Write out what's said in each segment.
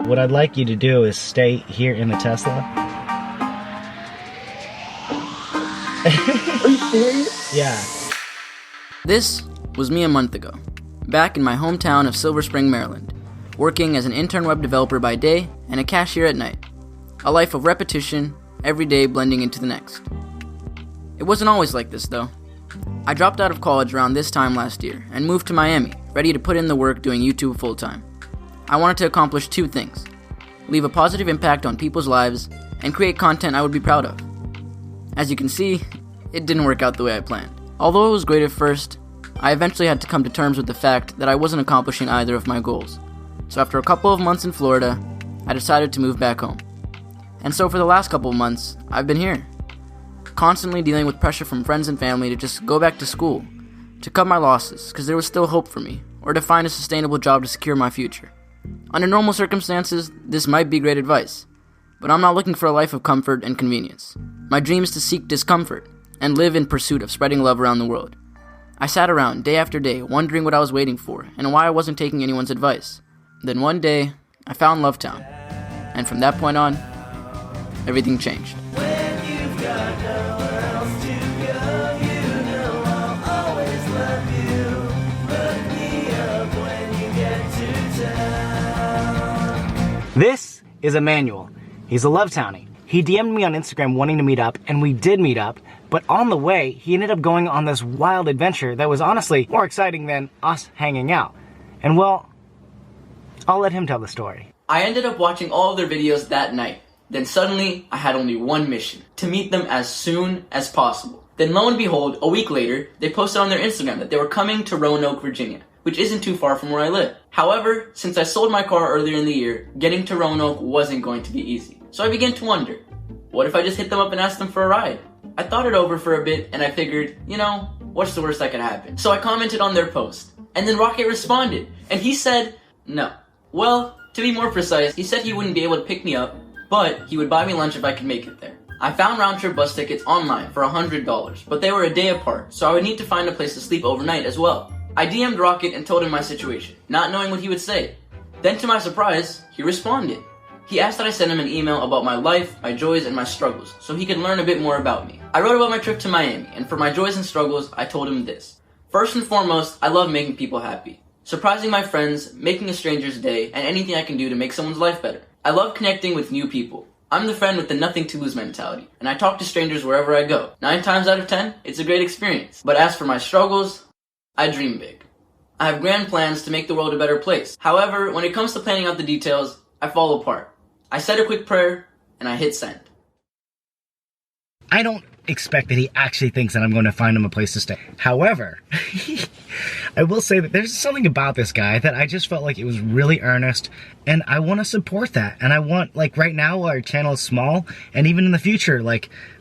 What I'd like you to do is stay here in the Tesla. Are you serious? Yeah. This was me a month ago, back in my hometown of Silver Spring, Maryland, working as an intern web developer by day and a cashier at night. A life of repetition, every day blending into the next. It wasn't always like this, though. I dropped out of college around this time last year and moved to Miami, ready to put in the work doing YouTube full-time. I wanted to accomplish two things: leave a positive impact on people's lives and create content I would be proud of. As you can see, it didn't work out the way I planned. Although it was great at first, I eventually had to come to terms with the fact that I wasn't accomplishing either of my goals. So after a couple of months in Florida, I decided to move back home. And so for the last couple of months, I've been here, constantly dealing with pressure from friends and family to just go back to school, to cut my losses, because there was still hope for me, or to find a sustainable job to secure my future. Under normal circumstances, this might be great advice, but I'm not looking for a life of comfort and convenience. My dream is to seek discomfort, and live in pursuit of spreading love around the world. I sat around day after day wondering what I was waiting for and why I wasn't taking anyone's advice. Then one day, I found Lovetown, and from that point on, everything changed. This is Emmanuel. He's a Lovetownie. He DM'd me on Instagram wanting to meet up, and we did meet up, but on the way, he ended up going on this wild adventure that was honestly more exciting than us hanging out. And well, I'll let him tell the story. I ended up watching all of their videos that night. Then suddenly, I had only one mission: to meet them as soon as possible. Then lo and behold, a week later, they posted on their Instagram that they were coming to Roanoke, Virginia, which isn't too far from where I live. However, since I sold my car earlier in the year, getting to Roanoke wasn't going to be easy. So I began to wonder, what if I just hit them up and asked them for a ride? I thought it over for a bit, and I figured, what's the worst that could happen? So I commented on their post, and then Rocket responded, and he said, no. Well, to be more precise, he said he wouldn't be able to pick me up, but he would buy me lunch if I could make it there. I found round-trip bus tickets online for $100, but they were a day apart, so I would need to find a place to sleep overnight as well. I DM'd Rocket and told him my situation, not knowing what he would say. Then to my surprise, he responded. He asked that I send him an email about my life, my joys, and my struggles, so he could learn a bit more about me. I wrote about my trip to Miami, and for my joys and struggles, I told him this. First and foremost, I love making people happy. Surprising my friends, making a stranger's day, and anything I can do to make someone's life better. I love connecting with new people. I'm the friend with the nothing to lose mentality, and I talk to strangers wherever I go. 9 times out of 10, it's a great experience. But as for my struggles, I dream big. I have grand plans to make the world a better place. However, when it comes to planning out the details, I fall apart. I said a quick prayer, and I hit send. I don't expect that he actually thinks that I'm going to find him a place to stay. However, I will say that there's something about this guy that I just felt like it was really earnest, and I want to support that. And I want, right now our channel is small, and even in the future,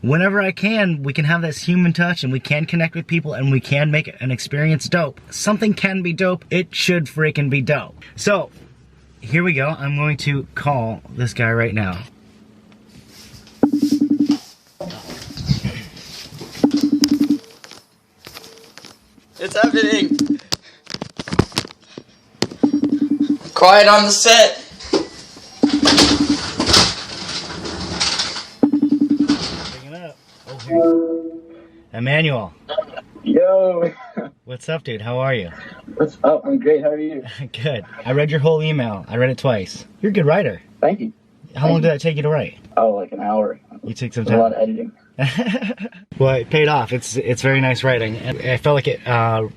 whenever I can, we can have this human touch, and we can connect with people, and we can make an experience dope. Something can be dope, it should freaking be dope. So, here we go. I'm going to call this guy right now. It's happening! Quiet on the set! Bring it up. Oh, here you go. Emmanuel. Yo. What's up, dude? How are you? What's up? I'm great. How are you? Good. I read your whole email. I read it twice. You're a good writer. Thank you. How long did that take you to write? Oh, like an hour. You took some A time. lot of editing. Well, it paid off. It's very nice writing. And I felt like it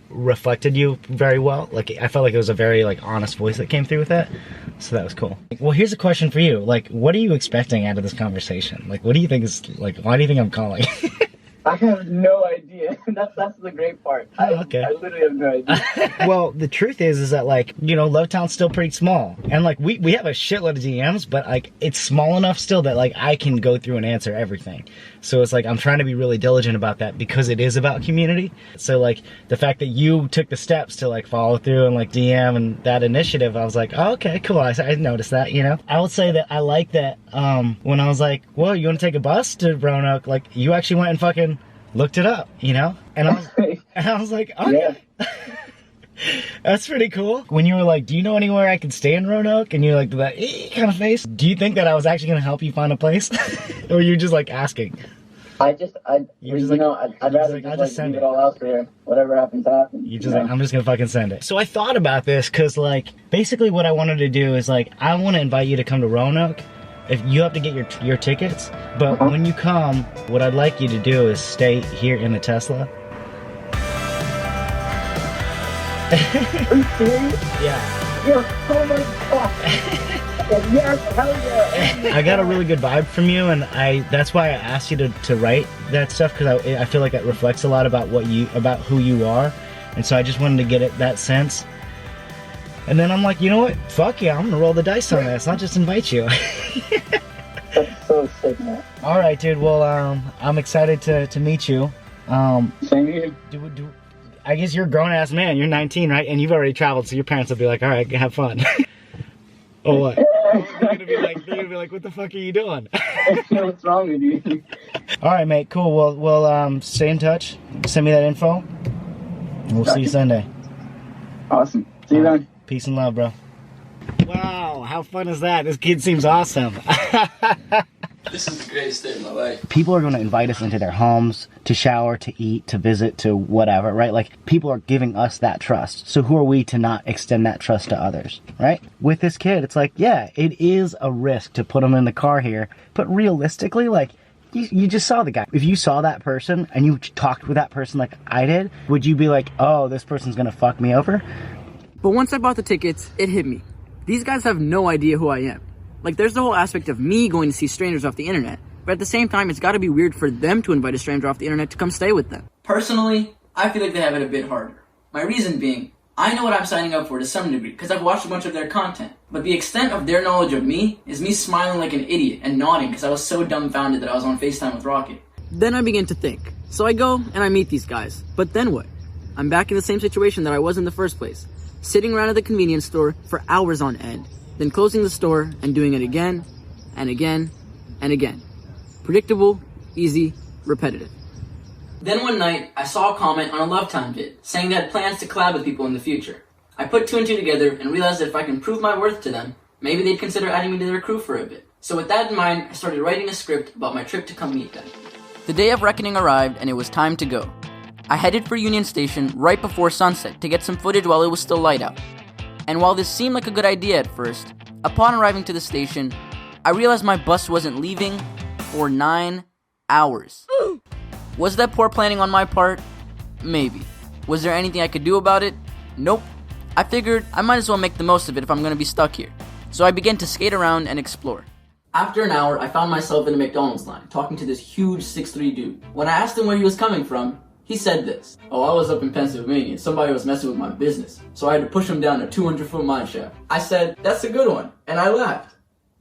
reflected you very well. I felt like it was a very honest voice that came through with that. So that was cool. Well, here's a question for you. What are you expecting out of this conversation? What do you think is why do you think I'm calling? I have no idea. That's the great part. Okay. I literally have no idea. Well, the truth is that Lovetown's still pretty small, and we have a shitload of DMs, but it's small enough still that I can go through and answer everything. So it's I'm trying to be really diligent about that because it is about community. So the fact that you took the steps to follow through and DM and that initiative, I was like, oh, okay, cool. I noticed that. I would say that I like that. When I was like, well, you want to take a bus to Roanoke? You actually went and fucking looked it up, and I was like, okay. Yeah. That's pretty cool. When you were like, do you know anywhere I can stay in Roanoke? And you're like, that kind of face. Do you think that I was actually going to help you find a place? Or were you just like asking? I'd rather just leave it all out there. Whatever happens, happens. You just like, I'm just gonna fucking send it. So I thought about this because like, basically what I wanted to do is like, I want to invite you to come to Roanoke. If you have to get your tickets, but when you come, what I'd like you to do is stay here in the Tesla. Are you serious? Yeah. You're so much fun. Yes, hell yeah. I got a really good vibe from you, and that's why I asked you to write that stuff, because I feel like it reflects a lot about who you are, and so I just wanted to get that sense. And then I'm like, you know what? Fuck yeah, I'm gonna roll the dice on this. I'll just invite you. That's so sick, man. All right, dude. Well, I'm excited to meet you. Same here. I guess you're a grown-ass man. You're 19, right? And you've already traveled, so your parents will be like, all right, have fun. Or what? They're gonna be like, what the fuck are you doing? What's wrong with you? All right, mate. Cool. We'll stay in touch. Send me that info. And we'll see you Sunday. Awesome. See you then. Peace and love, bro. Wow, how fun is that? This kid seems awesome. This is the greatest day of my life. People are going to invite us into their homes to shower, to eat, to visit, to whatever, right? Like, people are giving us that trust. So who are we to not extend that trust to others, right? With this kid, it's like, yeah, it is a risk to put him in the car here. But realistically, like, you just saw the guy. If you saw that person and you talked with that person like I did, would you be like, oh, this person's going to fuck me over? But once I bought the tickets, it hit me. These guys have no idea who I am. Like, there's the whole aspect of me going to see strangers off the internet, but at the same time, it's gotta be weird for them to invite a stranger off the internet to come stay with them. Personally, I feel like they have it a bit harder. My reason being, I know what I'm signing up for to some degree, because I've watched a bunch of their content. But the extent of their knowledge of me is me smiling like an idiot and nodding because I was so dumbfounded that I was on FaceTime with Rocket. Then I begin to think. So I go and I meet these guys. But then what? I'm back in the same situation that I was in the first place. Sitting around at the convenience store for hours on end. Then closing the store and doing it again, and again, and again. Predictable, easy, repetitive. Then one night, I saw a comment on a Love Time vid, saying they had plans to collab with people in the future. I put two and two together and realized that if I can prove my worth to them, maybe they'd consider adding me to their crew for a bit. So with that in mind, I started writing a script about my trip to come meet them. The day of reckoning arrived and it was time to go. I headed for Union Station right before sunset to get some footage while it was still light out. And while this seemed like a good idea at first, upon arriving to the station, I realized my bus wasn't leaving for 9 hours. Was that poor planning on my part? Maybe. Was there anything I could do about it? Nope. I figured I might as well make the most of it if I'm gonna be stuck here. So I began to skate around and explore. After an hour, I found myself in a McDonald's line, talking to this huge 6'3" dude. When I asked him where he was coming from, he said this: "Oh, I was up in Pennsylvania and somebody was messing with my business, so I had to push him down a 200-foot mine shaft." I said, "That's a good one," and I laughed.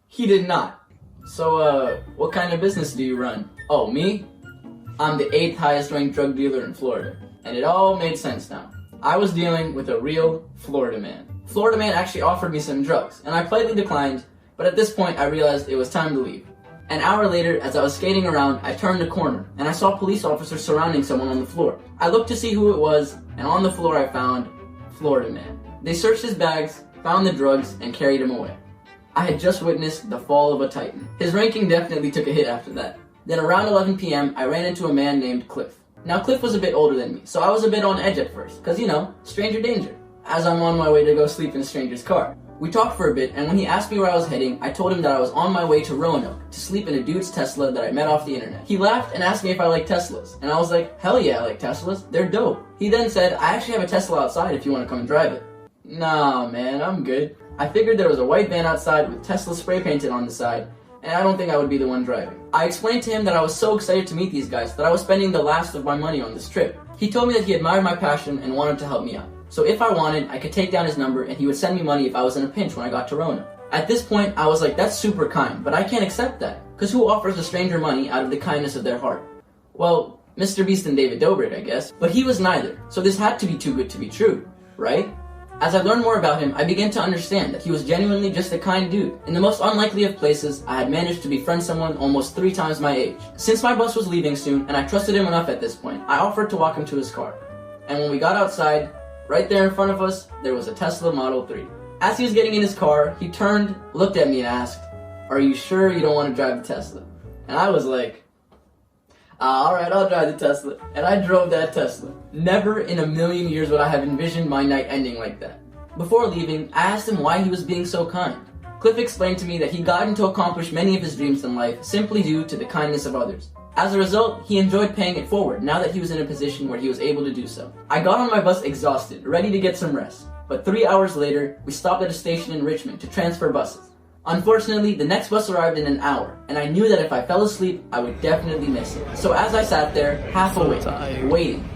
He did not. "So, what kind of business do you run?" "Oh, me? I'm the 8th highest ranked drug dealer in Florida." And it all made sense now. I was dealing with a real Florida man. Florida man actually offered me some drugs, and I politely declined, but at this point I realized it was time to leave. An hour later, as I was skating around, I turned a corner, and I saw police officers surrounding someone on the floor. I looked to see who it was, and on the floor I found Florida man. They searched his bags, found the drugs, and carried him away. I had just witnessed the fall of a titan. His ranking definitely took a hit after that. Then around 11 p.m., I ran into a man named Cliff. Now Cliff was a bit older than me, so I was a bit on edge at first, cause stranger danger, as I'm on my way to go sleep in a stranger's car. We talked for a bit, and when he asked me where I was heading, I told him that I was on my way to Roanoke to sleep in a dude's Tesla that I met off the internet. He laughed and asked me if I like Teslas, and I was like, hell yeah, I like Teslas, they're dope. He then said, I actually have a Tesla outside if you want to come and drive it. Nah man, I'm good. I figured there was a white van outside with Tesla spray painted on the side, and I don't think I would be the one driving. I explained to him that I was so excited to meet these guys that I was spending the last of my money on this trip. He told me that he admired my passion and wanted to help me out. So if I wanted, I could take down his number and he would send me money if I was in a pinch when I got to Roanoke. At this point, I was like, that's super kind, but I can't accept that. Cause who offers a stranger money out of the kindness of their heart? Well, Mr. Beast and David Dobrik, I guess. But he was neither, so this had to be too good to be true, right? As I learned more about him, I began to understand that he was genuinely just a kind dude. In the most unlikely of places, I had managed to befriend someone almost 3 times my age. Since my bus was leaving soon, and I trusted him enough at this point, I offered to walk him to his car. And when we got outside, Right there in front of us, there was a Tesla Model 3. As he was getting in his car, he turned, looked at me and asked, "Are you sure you don't want to drive the Tesla?" And I was like, "Alright, I'll drive the Tesla." And I drove that Tesla. Never in a million years would I have envisioned my night ending like that. Before leaving, I asked him why he was being so kind. Cliff explained to me that he'd gotten to accomplish many of his dreams in life simply due to the kindness of others. As a result, he enjoyed paying it forward now that he was in a position where he was able to do so. I got on my bus exhausted, ready to get some rest. But 3 hours later, we stopped at a station in Richmond to transfer buses. Unfortunately, the next bus arrived in an hour, and I knew that if I fell asleep, I would definitely miss it. So as I sat there, half awake, waiting,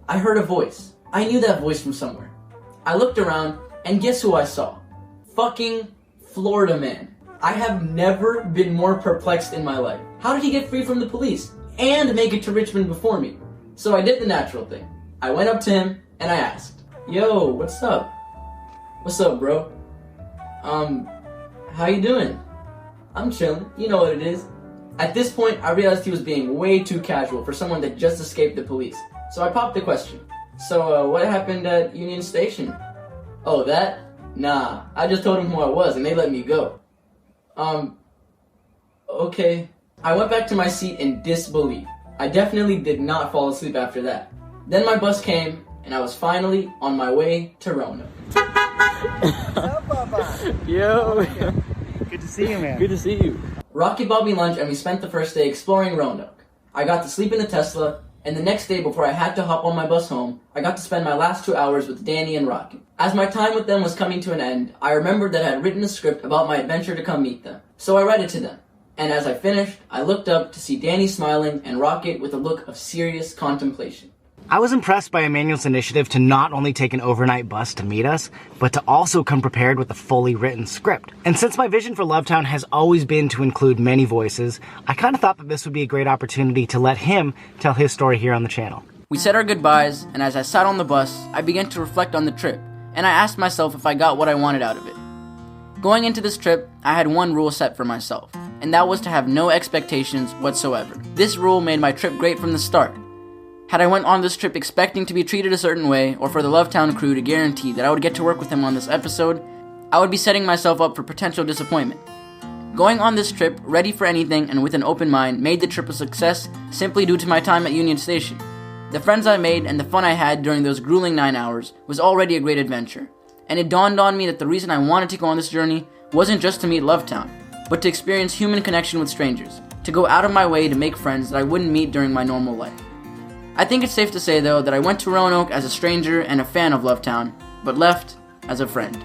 I heard a voice. I knew that voice from somewhere. I looked around, and guess who I saw? Fucking Florida Man. I have never been more perplexed in my life. How did he get free from the police and make it to Richmond before me? So I did the natural thing. I went up to him, and I asked, "Yo, what's up? What's up, bro? How you doing?" "I'm chilling, you know what it is." At this point, I realized he was being way too casual for someone that just escaped the police. So I popped the question. "So, what happened at Union Station?" "Oh, that? Nah, I just told them who I was and they let me go." Okay. I went back to my seat in disbelief. I definitely did not fall asleep after that. Then my bus came, and I was finally on my way to Roanoke. Yo. Good to see you, man. Good to see you. Rocky bought me lunch and we spent the first day exploring Roanoke. I got to sleep in the Tesla, and the next day before I had to hop on my bus home, I got to spend my last 2 hours with Danny and Rocky. As my time with them was coming to an end, I remembered that I had written a script about my adventure to come meet them. So I read it to them. And as I finished, I looked up to see Danny smiling and Rocket with a look of serious contemplation. I was impressed by Emmanuel's initiative to not only take an overnight bus to meet us, but to also come prepared with a fully written script. And since my vision for Lovetown has always been to include many voices, I kind of thought that this would be a great opportunity to let him tell his story here on the channel. We said our goodbyes, and as I sat on the bus, I began to reflect on the trip, and I asked myself if I got what I wanted out of it. Going into this trip, I had one rule set for myself, and that was to have no expectations whatsoever. This rule made my trip great from the start. Had I went on this trip expecting to be treated a certain way, or for the Lovetown crew to guarantee that I would get to work with him on this episode, I would be setting myself up for potential disappointment. Going on this trip, ready for anything and with an open mind, made the trip a success simply due to my time at Union Station. The friends I made and the fun I had during those grueling 9 hours was already a great adventure, and it dawned on me that the reason I wanted to go on this journey wasn't just to meet Lovetown, but to experience human connection with strangers, to go out of my way to make friends that I wouldn't meet during my normal life. I think it's safe to say, though, that I went to Roanoke as a stranger and a fan of Lovetown, but left as a friend.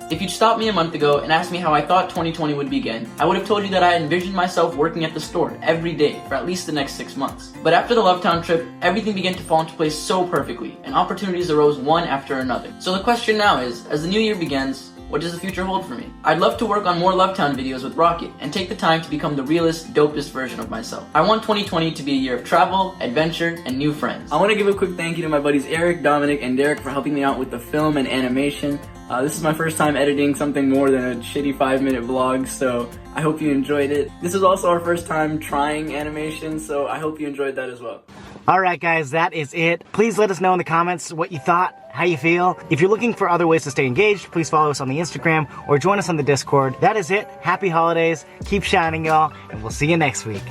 If you'd stopped me a month ago and asked me how I thought 2020 would begin, I would have told you that I envisioned myself working at the store every day for at least the next 6 months. But after the Lovetown trip, everything began to fall into place so perfectly, and opportunities arose one after another. So the question now is, as the new year begins, what does the future hold for me? I'd love to work on more Lovetown videos with Rocket and take the time to become the realest, dopest version of myself. I want 2020 to be a year of travel, adventure, and new friends. I want to give a quick thank you to my buddies Eric, Dominic, and Derek for helping me out with the film and animation. This is my first time editing something more than a shitty 5-minute vlog, so I hope you enjoyed it. This is also our first time trying animation, so I hope you enjoyed that as well. Alright guys, that is it. Please let us know in the comments what you thought, how you feel. If you're looking for other ways to stay engaged, please follow us on the Instagram or join us on the Discord. That is it. Happy holidays. Keep shining, y'all, and we'll see you next week.